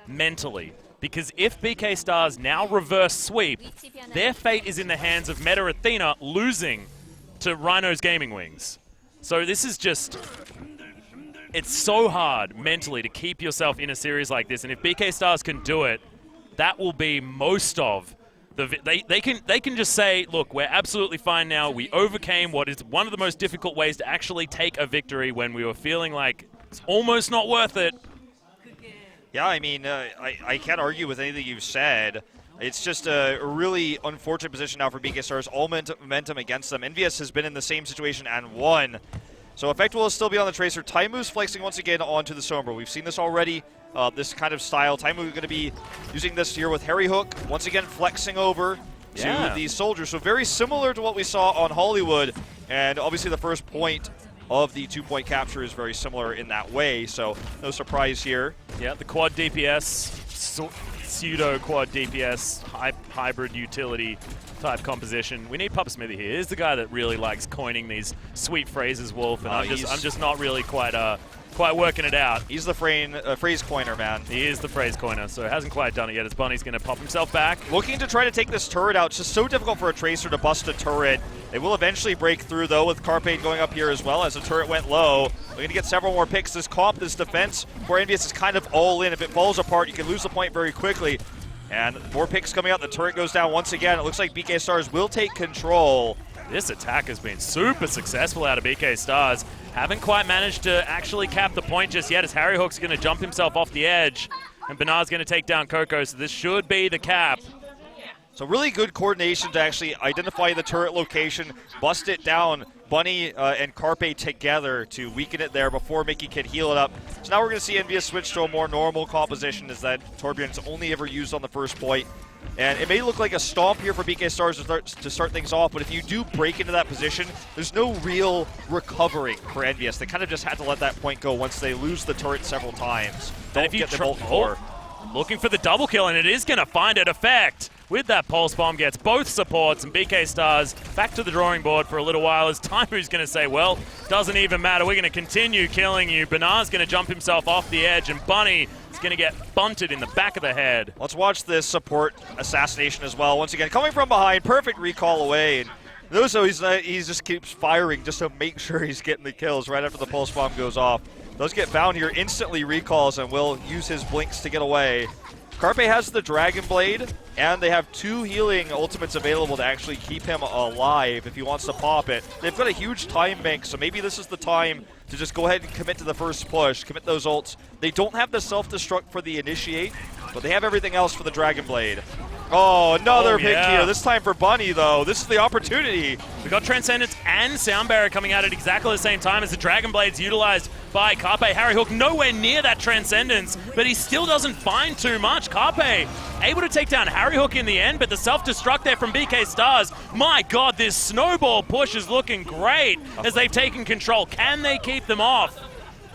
mentally. Because if BK Stars now reverse sweep, their fate is in the hands of Meta Athena losing to Rhinos Gaming Wings. So this is just... It's so hard mentally to keep yourself in a series like this, and if BK Stars can do it, that will be most of the... They can just say, look, we're absolutely fine now. We overcame what is one of the most difficult ways to actually take a victory when we were feeling like it's almost not worth it. Yeah, I mean, I can't argue with anything you've said. It's just a really unfortunate position now for BK Stars. All momentum against them. EnVyUs has been in the same situation and won. So Effect will still be on the Tracer. Taimou's flexing once again onto the Sombra. We've seen this already, this kind of style. Taimou going to be using this here with HarryHook. Once again, flexing over to these soldiers. So very similar to what we saw on Hollywood. And obviously the first point of the 2-point capture is very similar in that way. So no surprise here. Yeah, the quad DPS, pseudo quad DPS, hybrid utility type composition. We need Papa Smithy here. He's the guy that really likes coining these sweet phrases, Wolf, and I'm just not really quite working it out. He's the phrase coiner, man. He is the phrase coiner, so hasn't quite done it yet as Bunny's going to pop himself back. Looking to try to take this turret out. It's just so difficult for a Tracer to bust a turret. They will eventually break through, though, with Carpe going up here as well as the turret went low. We're going to get several more picks. This comp, this defense for EnVyUs is kind of all in. If it falls apart, you can lose the point very quickly. And more picks coming out. The turret goes down once again. It looks like BK Stars will take control. This attack has been super successful out of BK Stars. Haven't quite managed to actually cap the point just yet as HarryHook's going to jump himself off the edge. And BERNAR's going to take down Cocco, so this should be the cap. So really good coordination to actually identify the turret location, bust it down. Bunny and Carpe together to weaken it there before Mickie can heal it up. So now we're going to see EnVyUs switch to a more normal composition as that Torbjorn's only ever used on the first point. And it may look like a stomp here for BK Stars to start things off, but if you do break into that position, there's no real recovering for EnVyUs. They kind of just had to let that point go once they lose the turret several times. Don't get the bolt for. Looking for the double kill, and it is going to find an effect. With that pulse bomb, gets both supports, and BK Stars back to the drawing board for a little while as Taimou's going to say, well, doesn't even matter, we're going to continue killing you. BERNAR's going to jump himself off the edge, and Bunny is going to get bunted in the back of the head. Let's watch this support assassination as well. Once again, coming from behind, perfect recall away. And notice how he just keeps firing just to make sure he's getting the kills right after the pulse bomb goes off. Does get found here, instantly recalls, and will use his blinks to get away. Carpe has the Dragon Blade, and they have 2 healing ultimates available to actually keep him alive if he wants to pop it. They've got a huge time bank, so maybe this is the time to just go ahead and commit to the first push, commit those ults. They don't have the self-destruct for the initiate, but they have everything else for the Dragon Blade. Oh, another pick here. This time for Bunny, though. This is the opportunity. We got Transcendence and Sound Barrier coming out at exactly the same time as the Dragon Blade's utilized by Carpe. HarryHook nowhere near that Transcendence, but he still doesn't find too much. Carpe able to take down HarryHook in the end, but the self-destruct there from BK Stars. My God, this snowball push is looking great as they've taken control. Can they keep them off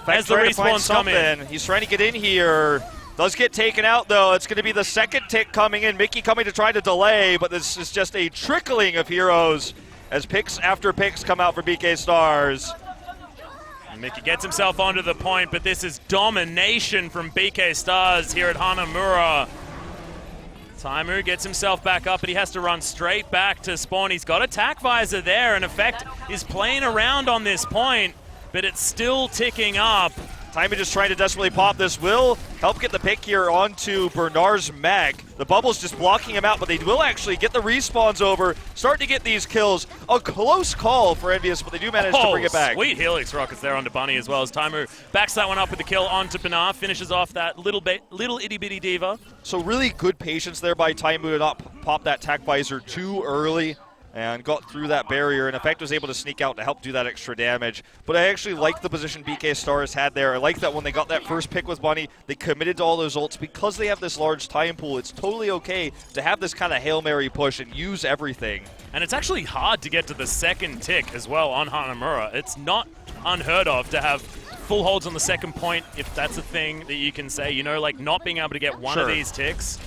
as the respawns come in? He's trying to get in here. Does get taken out, though. It's going to be the second tick coming in. Mickie coming to try to delay, but this is just a trickling of heroes as picks after picks come out for BK Stars. And Mickie gets himself onto the point, but this is domination from BK Stars here at Hanamura. Taimou gets himself back up, but he has to run straight back to spawn. He's got attack visor there, and Effect is playing around on this point, but it's still ticking up. Taimou just trying to desperately pop this. Will help get the pick here onto BERNAR's mech. The bubble's just blocking him out, but they will actually get the respawns over, starting to get these kills. A close call for EnVyUs, but they do manage to bring it back. Sweet Helix Rockets there onto Bunny as well as Taimou backs that one up with the kill onto BERNAR, finishes off that little itty-bitty diva. So really good patience there by Taimou to not pop that tack visor too early, and got through that barrier, and Effect was able to sneak out to help do that extra damage. But I actually like the position BK Stars had there. I like that when they got that first pick with Bunny, they committed to all those ults. Because they have this large time pool, it's totally okay to have this kind of Hail Mary push and use everything. And it's actually hard to get to the second tick as well on Hanamura. It's not unheard of to have full holds on the second point, if that's a thing that you can say, you know, like not being able to get one of these ticks.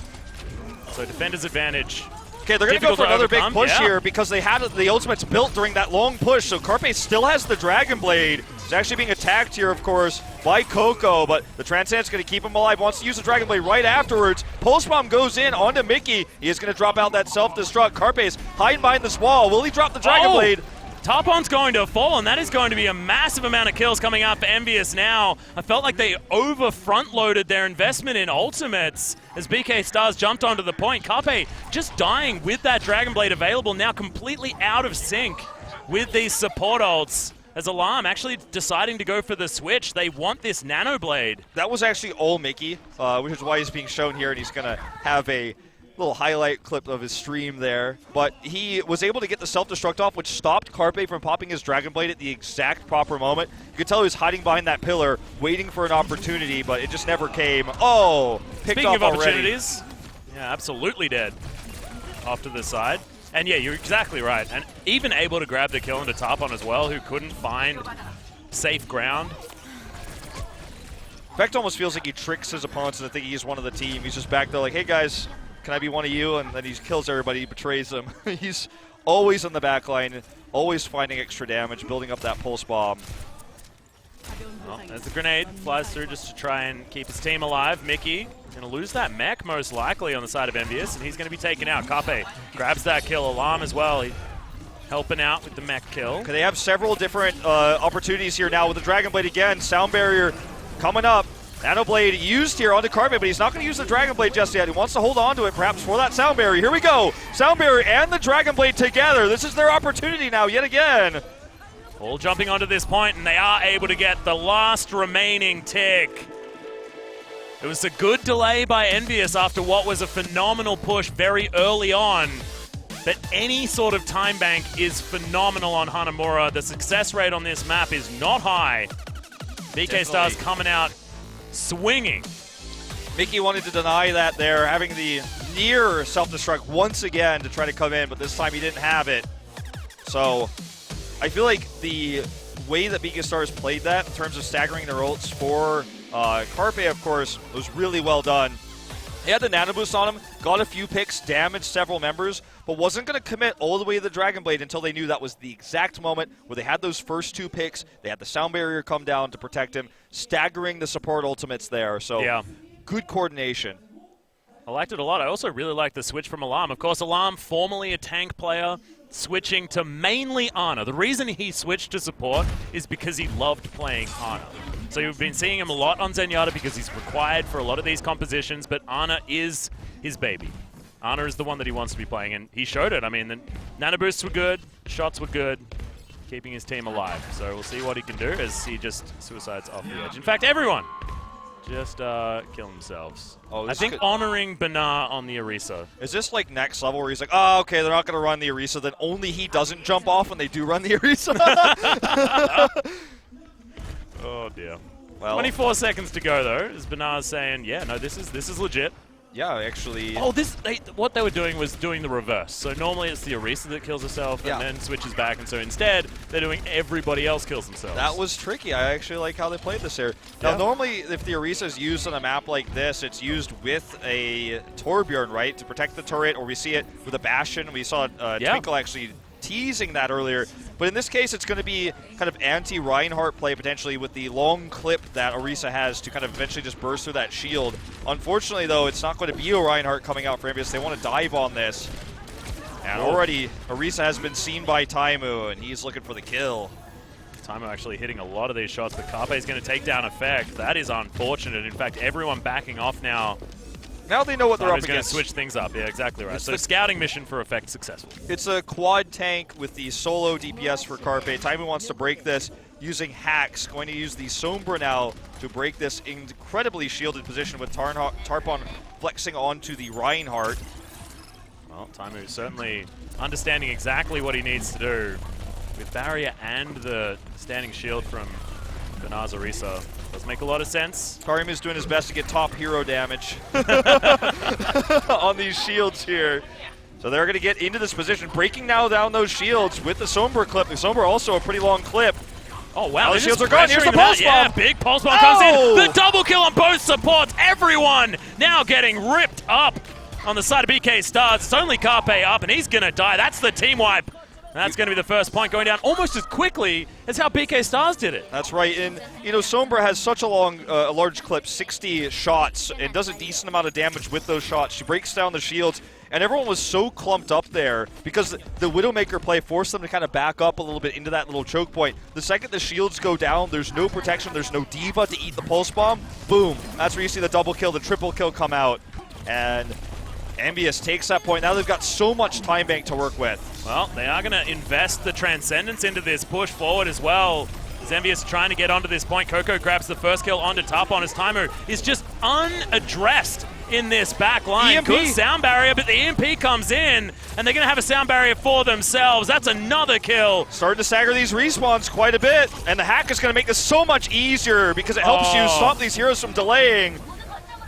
So defender's advantage Okay, they're going to go for another big push yeah. here because they had the ultimates built during that long push, so Carpe still has the Dragon Blade. He's actually being attacked here, of course, by Cocco, but the Transcendent's going to keep him alive, wants to use the Dragon Blade right afterwards. Pulse Bomb goes in onto Mickie. He is going to drop out that self-destruct. Carpe is hiding behind this wall. Will he drop the Dragon Blade? Tarpon's going to fall, and that is going to be a massive amount of kills coming out for EnVyUs now. I felt like they over front-loaded their investment in ultimates as BK Stars jumped onto the point. Carpe just dying with that Dragon Blade available, now completely out of sync with these support ults. As Alarm actually deciding to go for the switch. They want this Nano Blade. That was actually all Mickie, which is why he's being shown here, and he's going to have a little highlight clip of his stream there. But he was able to get the self-destruct off, which stopped Carpe from popping his Dragon Blade at the exact proper moment. You could tell he was hiding behind that pillar, waiting for an opportunity, but it just never came. Oh, picked Speaking off of already. opportunities, yeah, absolutely dead off to the side. And yeah, you're exactly right. And even able to grab the kill into Tarpon as well, who couldn't find safe ground. Vect almost feels like he tricks his opponents into thinking he's one of the team. He's just back there like, hey guys, can I be one of you? And then he kills everybody, he betrays them. He's always on the back line, always finding extra damage, building up that pulse bomb. Well, there's the grenade, flies through just to try and keep his team alive. Mickie going to lose that mech most likely on the side of EnVyUs, and he's going to be taken out. Carpe grabs that kill. Alarm as well. He helping out with the mech kill. Okay, they have several different opportunities here now with the Dragon Blade again. Sound Barrier coming up. Nano Blade used here onto Carpe, but he's not going to use the Dragon Blade just yet. He wants to hold on to it perhaps for that Sound Barrier. Here we go. Sound Barrier and the Dragon Blade together. This is their opportunity now yet again. All jumping onto this point, and they are able to get the last remaining tick. It was a good delay by EnVyUs after what was a phenomenal push very early on. But any sort of time bank is phenomenal on Hanamura. The success rate on this map is not high. BK Stars coming out swinging. Mickie wanted to deny that there, having the near self-destruct once again to try to come in, but this time he didn't have it. So I feel like the way that BK Stars played that in terms of staggering their ults for Carpe, of course, was really well done. He had the nano boost on him, got a few picks, damaged several members, but wasn't going to commit all the way to the Dragon Blade until they knew that was the exact moment where they had those first two picks. They had the Sound Barrier come down to protect him, staggering the support ultimates there. So yeah, good coordination. I liked it a lot. I also really liked the switch from Alarm. Of course, Alarm, formerly a tank player, switching to mainly Ana. The reason he switched to support is because he loved playing Ana. So you've been seeing him a lot on Zenyatta because he's required for a lot of these compositions, but Ana is his baby. Ana is the one that he wants to be playing, and he showed it. I mean, the nano boosts were good, the shots were good, keeping his team alive. So we'll see what he can do as he just suicides off the edge. In fact, everyone just kill themselves. Oh, I think honoring BERNAR on the Orisa. Is this like next level where he's like, oh, okay, they're not going to run the Orisa, then only he doesn't jump off when they do run the Orisa? Oh dear. Well, 24 seconds to go though, as BERNAR's saying, yeah, no, this is legit. Yeah, actually. Oh, what they were doing was doing the reverse. So normally it's the Orisa that kills herself and then switches back, and so instead they're doing everybody else kills themselves. That was tricky. I actually like how they played this here. Now, normally if the Orisa is used on a map like this, it's used with a Torbjorn, right, to protect the turret, or we see it with a Bastion. We saw Twinkl actually teasing that earlier. But in this case, it's going to be kind of anti-Reinhardt play potentially with the long clip that Orisa has to kind of eventually just burst through that shield. Unfortunately, though, it's not going to be a Reinhardt coming out for EnVyUs. They want to dive on this. And already, Orisa has been seen by Taimou, and he's looking for the kill. Taimou actually hitting a lot of these shots, but Carpe is going to take down Effect. That is unfortunate. In fact, everyone backing off now. Now they know what they're up against. Going to switch things up. Yeah, exactly right. So scouting mission for Effect successful. It's a quad tank with the solo DPS for Carpe. Taimou wants to break this using hacks. Going to use the Sombra now to break this incredibly shielded position with Tarpon flexing onto the Reinhardt. Well, Taimou certainly understanding exactly what he needs to do with barrier and the standing shield from BERNAR's Orisa. Does make a lot of sense. Karim is doing his best to get top hero damage on these shields here. So they're going to get into this position, breaking now down those shields with the Sombra clip. The Sombra also a pretty long clip. Oh, wow. The shields are gone. Here's the pulse bomb. Yeah, big pulse bomb comes in. The double kill on both supports. Everyone now getting ripped up. on the side of BK Stars. It's only Carpe up, and he's going to die. That's the team wipe. That's going to be the first point going down almost as quickly as how BK Stars did it. That's right, and you know, Sombra has such a large clip, 60 shots, and does a decent amount of damage with those shots. She breaks down the shields, and everyone was so clumped up there because the Widowmaker play forced them to kind of back up a little bit into that little choke point. The second the shields go down, there's no protection, there's no diva to eat the pulse bomb. Boom, that's where you see the double kill, the triple kill come out, and EnVyUs takes that point. Now they've got so much time bank to work with. Well, they are going to invest the Transcendence into this push forward as well. As EnVyUs trying to get onto this point, Cocco grabs the first kill onto Tarpon as Taimou is just unaddressed in this back line. EMP. Good sound barrier, but the EMP comes in, and they're going to have a sound barrier for themselves. That's another kill. Starting to stagger these respawns quite a bit, and the hack is going to make this so much easier because it helps you stop these heroes from delaying.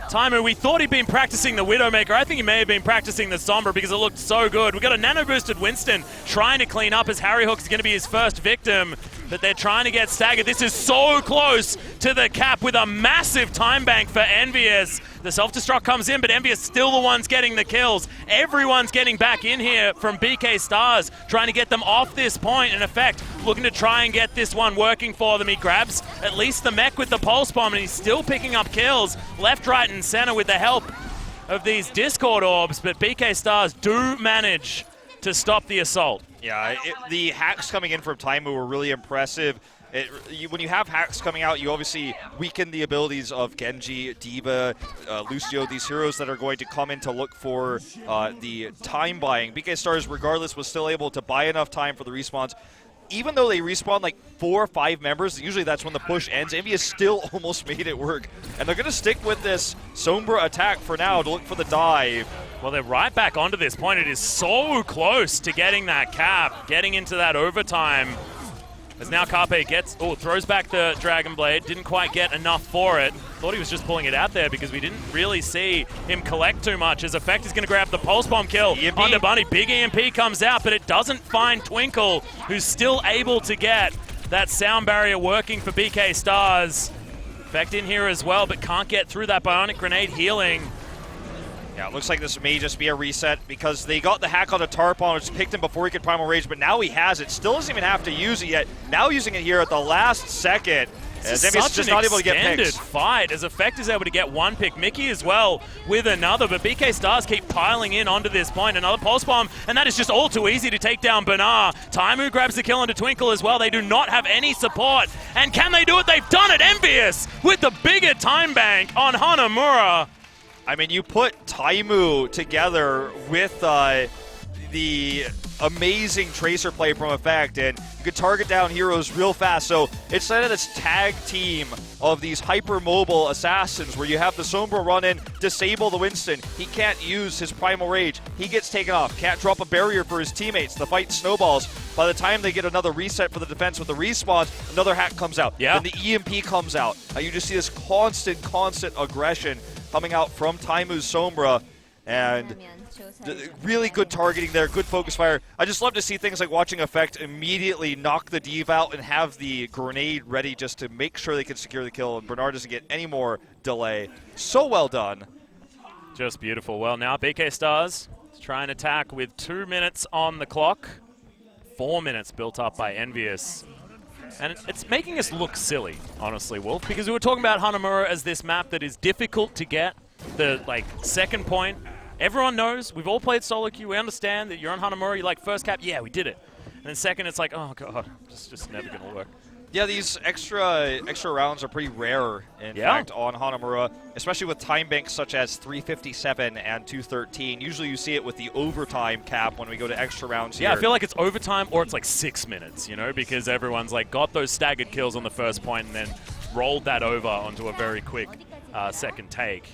Taimou, we thought he'd been practicing the Widowmaker. I think he may have been practicing the Sombra because it looked so good. We've got a nano-boosted Winston trying to clean up as HarryHook is going to be his first victim, but they're trying to get staggered. This is so close to the cap with a massive time bank for EnVyUs. The self-destruct comes in, but EnVyUs still the ones getting the kills. Everyone's getting back in here from BK Stars, trying to get them off this point. In effect, looking to try and get this one working for them. He grabs at least the mech with the pulse bomb, and he's still picking up kills left, right, and center with the help of these Discord orbs, but BK Stars do manage to stop the assault. Yeah, the hacks coming in from Taimou were really impressive. When you have hacks coming out, you obviously weaken the abilities of Genji, D.Va, Lucio, these heroes that are going to come in to look for the time buying. BK Stars, regardless, was still able to buy enough time for the respawns. Even though they respawn like 4 or 5 members, usually that's when the push ends, EnVyUs still almost made it work. And they're going to stick with this Sombra attack for now to look for the dive. Well, they're right back onto this point. It is so close to getting that cap, getting into that overtime. As now Carpe throws back the Dragon Blade. Didn't quite get enough for it. Thought he was just pulling it out there because we didn't really see him collect too much. As Effect is going to grab the Pulse Bomb kill onto Bunny. Big EMP comes out, but it doesn't find Twinkl, who's still able to get that sound barrier working for BK Stars. Effect in here as well, but can't get through that Bionic Grenade healing. Yeah, it looks like this may just be a reset because they got the hack on a Tarpon, which picked him before he could Primal Rage, but now he has it. Still doesn't even have to use it yet. Now using it here at the last second. As EnVyUs just not able to get picks. Fight as Effect is able to get one pick. Mickie as well with another, but BK Stars keep piling in onto this point. Another Pulse Bomb, and that is just all too easy to take down BERNAR. Taimou grabs the kill onto Twinkl as well. They do not have any support. And can they do it? They've done it. EnVyUs with the bigger time bank on Hanamura. I mean, you put Taimou together with the amazing Tracer play from Effect, and you could target down heroes real fast. So it's kind of this tag team of these hyper-mobile assassins where you have the Sombra run in, disable the Winston. He can't use his Primal Rage. He gets taken off. Can't drop a barrier for his teammates. The fight snowballs. By the time they get another reset for the defense with the respawns, another hack comes out. Yeah. Then the EMP comes out. You just see this constant aggression coming out from Taimou's Sombra, and really good targeting there, good focus fire. I just love to see things like watching Effect immediately knock the Div out and have the grenade ready just to make sure they can secure the kill, and BERNAR doesn't get any more delay. So well done. Just beautiful. Well, now BK Stars try and attack with 2 minutes on the clock. 4 minutes built up by EnVyUs. And it's making us look silly, honestly, Wolf, because we were talking about Hanamura as this map that is difficult to get. The, second point, everyone knows, we've all played solo queue, we understand that you're on Hanamura, you're like, first cap, yeah, we did it. And then second, it's like, oh god, it's just never going to work. Yeah, these extra rounds are pretty rare, in fact, on Hanamura, especially with time banks such as 357 and 213. Usually you see it with the overtime cap when we go to extra rounds here. Yeah, I feel like it's overtime or it's like 6 minutes, you know, because everyone's got those staggered kills on the first point and then rolled that over onto a very quick second take.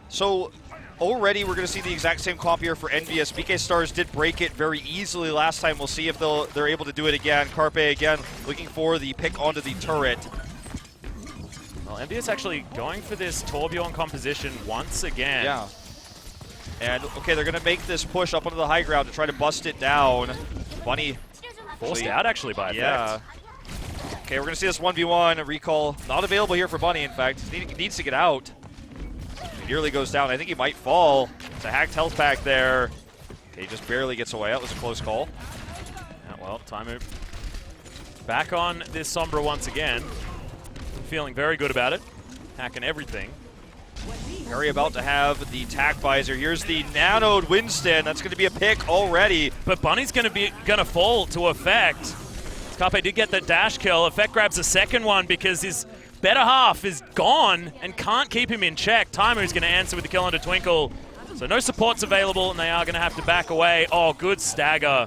So already we're going to see the exact same comp here for EnVyUs. BK Stars did break it very easily last time. We'll see if they're able to do it again. Carpe again looking for the pick onto the turret. Well, EnVyUs actually going for this Torbjorn composition once again. Yeah. And, okay, they're going to make this push up onto the high ground to try to bust it down. Bunny forced out actually by Effect. Yeah. Okay, we're going to see this 1v1. A recall not available here for Bunny, in fact. He needs to get out. He nearly goes down. I think he might fall. It's a hacked health pack there. Okay, just barely gets away. That was a close call. Yeah, well, Taimou back on this Sombra once again. Feeling very good about it. Hacking everything. Harry about to have the tack visor. Here's the nanoed Winston. That's going to be a pick already. But Bunny's going to fall to Effect. Carpe did get the dash kill. Effect grabs a second one because his better half is gone and can't keep him in check. Taimou's going to answer with the kill onto Twinkl. So no supports available, and they are going to have to back away. Oh, good stagger.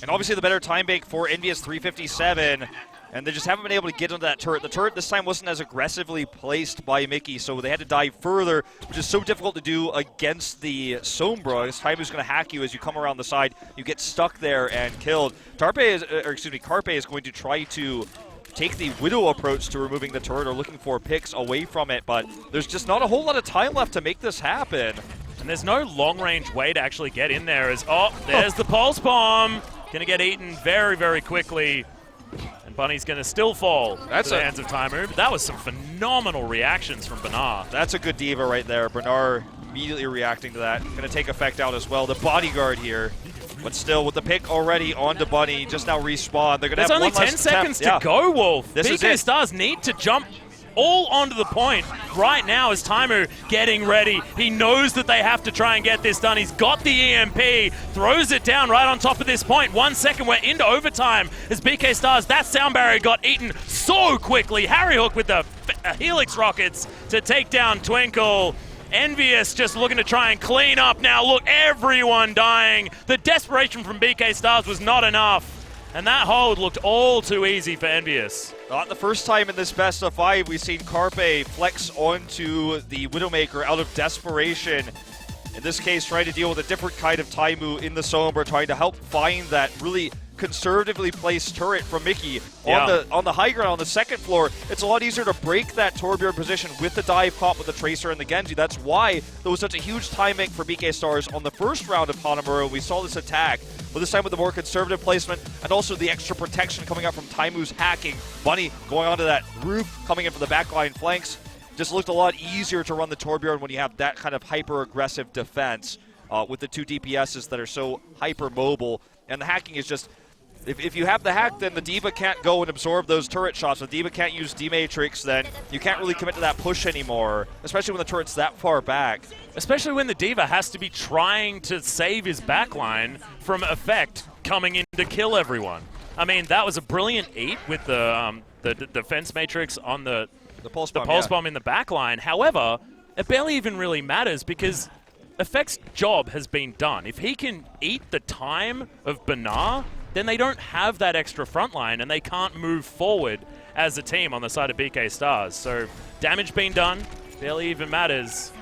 And obviously the better time bank for EnVyUs 357. And they just haven't been able to get into that turret. The turret this time wasn't as aggressively placed by Mickie, so they had to dive further, which is so difficult to do against the Sombra. This Taimou's going to hack you as you come around the side. You get stuck there and killed. Carpe is going to try to take the Widow approach to removing the turret or looking for picks away from it, but there's just not a whole lot of time left to make this happen. And there's no long-range way to actually get in there. There's the Pulse Bomb. Going to get eaten very, very quickly. And Bunny's going to still fall to the hands of Taimou. That was some phenomenal reactions from BERNAR. That's a good diva right there. BERNAR immediately reacting to that. Going to take effect out as well. The bodyguard here. But still, with the pick already onto Bunny, just now respawn. They're going to have only 10 seconds to go, Wolf. BK Stars need to jump all onto the point right now as Taimou getting ready. He knows that they have to try and get this done. He's got the EMP, throws it down right on top of this point. 1 second, we're into overtime as BK Stars, that sound barrier got eaten so quickly. HarryHook with the Helix rockets to take down Twinkl. EnVyUs just looking to try and clean up now. Look, everyone dying. The desperation from BK Stars was not enough. And that hold looked all too easy for EnVyUs. Not the first time in this best of 5 we've seen Carpe flex onto the Widowmaker out of desperation. In this case, trying to deal with a different kind of Taimou in the Sombra, trying to help find that really conservatively placed turret from Mickie on the high ground on the second floor. It's a lot easier to break that Torbjorn position with the dive comp with the Tracer and the Genji. That's why there was such a huge time bank for BK Stars on the first round of Hanamura. We saw this attack, but this time with the more conservative placement and also the extra protection coming up from Taimou's hacking. Bunny going onto that roof, coming in from the backline flanks. Just looked a lot easier to run the Torbjorn when you have that kind of hyper-aggressive defense with the two DPSs that are so hyper-mobile. And the hacking is just, if you have the hack, then the D.Va can't go and absorb those turret shots. If the D.Va can't use D-Matrix, then you can't really commit to that push anymore, especially when the turret's that far back. Especially when the D.Va has to be trying to save his backline from Effect coming in to kill everyone. I mean, that was a brilliant eat with the defense matrix on the pulse bomb in the backline. However, it barely even really matters because Effect's job has been done. If he can eat the time of BERNAR, then they don't have that extra front line and they can't move forward as a team on the side of BK Stars. So damage being done, barely even matters.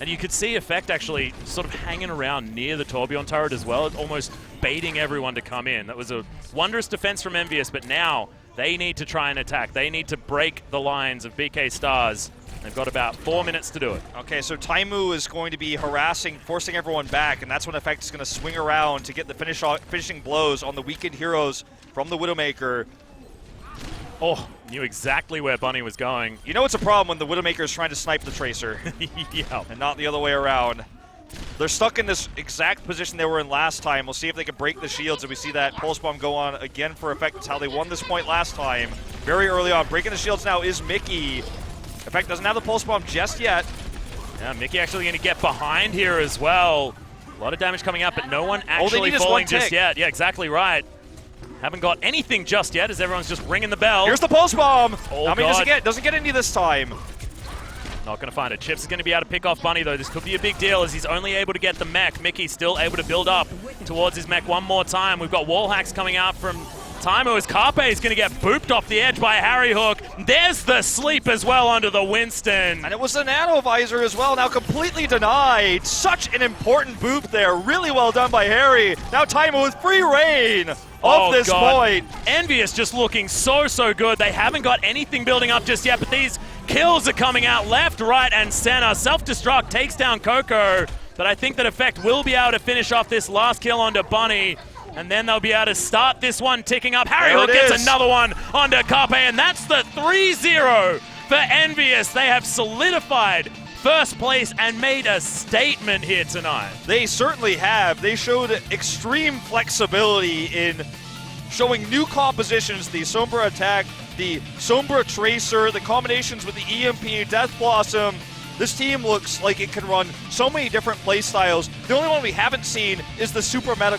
And you could see Effect actually sort of hanging around near the Torbjorn turret as well, almost baiting everyone to come in. That was a wondrous defense from EnVyUs, but now they need to try and attack. They need to break the lines of BK Stars. They've got about 4 minutes to do it. Okay, so Taimou is going to be harassing, forcing everyone back, and that's when Effect is going to swing around to get the finishing blows on the weakened heroes from the Widowmaker. Oh, knew exactly where Bunny was going. You know it's a problem when the Widowmaker is trying to snipe the Tracer. Yeah. And not the other way around. They're stuck in this exact position they were in last time. We'll see if they can break the shields, and we see that Pulse Bomb go on again for Effect. That's how they won this point last time. Very early on. Breaking the shields now is Mickie. Effect doesn't have the Pulse Bomb just yet. Yeah, Mickie actually going to get behind here as well. A lot of damage coming up, but no one actually falling just yet. Yeah, exactly right. Haven't got anything just yet as everyone's just ringing the bell. Here's the Pulse Bomb. Oh, how many does it get? Doesn't get any this time. Not going to find it. Chips is going to be able to pick off Bunny, though. This could be a big deal as he's only able to get the mech. Mickie still able to build up towards his mech one more time. We've got wall hacks coming out from Taimou as Carpe is going to get booped off the edge by HarryHook. There's the sleep as well onto the Winston. And it was the nano visor as well, now completely denied. Such an important boop there. Really well done by Harry. Now Taimou with free reign of this point. EnVyUs just looking so good. They haven't got anything building up just yet, but these kills are coming out left, right, and center. Self-destruct takes down Cocco, but I think that Effect will be able to finish off this last kill onto Bunny. And then they'll be able to start this one ticking up. HarryHook gets another one onto Carpe, and that's the 3-0 for EnVyUs. They have solidified first place and made a statement here tonight. They certainly have. They showed extreme flexibility in showing new compositions, the Sombra attack, the Sombra Tracer, the combinations with the EMP, Death Blossom. This team looks like it can run so many different playstyles. The only one we haven't seen is the super meta